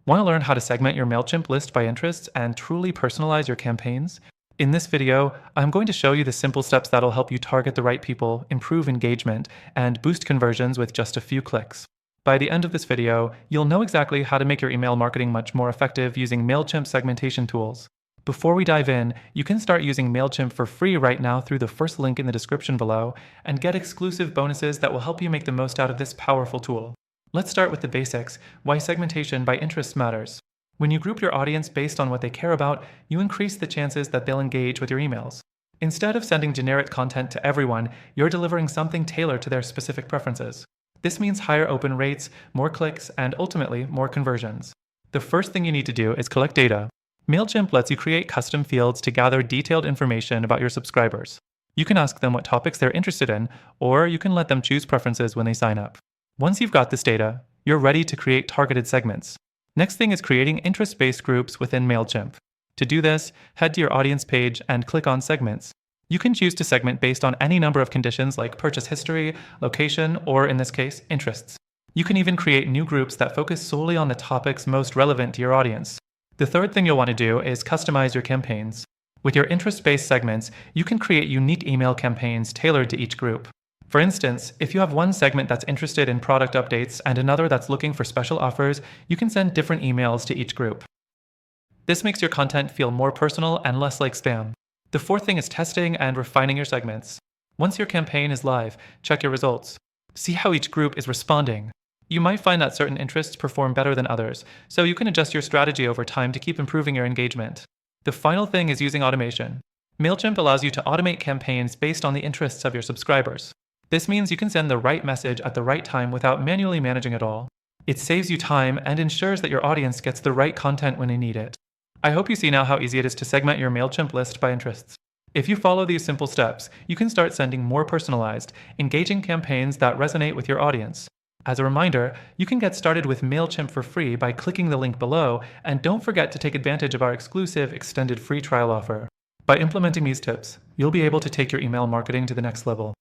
Want to learn how to segment your Mailchimp list by interests and truly personalize your campaigns? In this video, I'm going to show you the simple steps that'll help you target the right people, improve engagement, and boost conversions with just a few clicks. By the end of this video, you'll know exactly how to make your email marketing much more effective using Mailchimp segmentation tools. Before we dive in, you can start using Mailchimp for free right now through the first link in the description below and get exclusive bonuses that will help you make the most out of this powerful tool. Let's start with the basics, why segmentation by interests matters. When you group your audience based on what they care about, you increase the chances that they'll engage with your emails. Instead of sending generic content to everyone, you're delivering something tailored to their specific preferences. This means higher open rates, more clicks, and ultimately more conversions. The first thing you need to do is collect data. Mailchimp lets you create custom fields to gather detailed information about your subscribers. You can ask them what topics they're interested in, or you can let them choose preferences when they sign up. Once you've got this data, you're ready to create targeted segments. Next thing is creating interest-based groups within Mailchimp. To do this, head to your audience page and click on Segments. You can choose to segment based on any number of conditions like purchase history, location, or in this case, interests. You can even create new groups that focus solely on the topics most relevant to your audience. The third thing you'll want to do is customize your campaigns. With your interest-based segments, you can create unique email campaigns tailored to each group. For instance, if you have one segment that's interested in product updates and another that's looking for special offers, you can send different emails to each group. This makes your content feel more personal and less like spam. The fourth thing is testing and refining your segments. Once your campaign is live, check your results. See how each group is responding. You might find that certain interests perform better than others, so you can adjust your strategy over time to keep improving your engagement. The final thing is using automation. Mailchimp allows you to automate campaigns based on the interests of your subscribers. This means you can send the right message at the right time without manually managing it all. It saves you time and ensures that your audience gets the right content when they need it. I hope you see now how easy it is to segment your Mailchimp list by interests. If you follow these simple steps, you can start sending more personalized, engaging campaigns that resonate with your audience. As a reminder, you can get started with Mailchimp for free by clicking the link below, and don't forget to take advantage of our exclusive extended free trial offer. By implementing these tips, you'll be able to take your email marketing to the next level.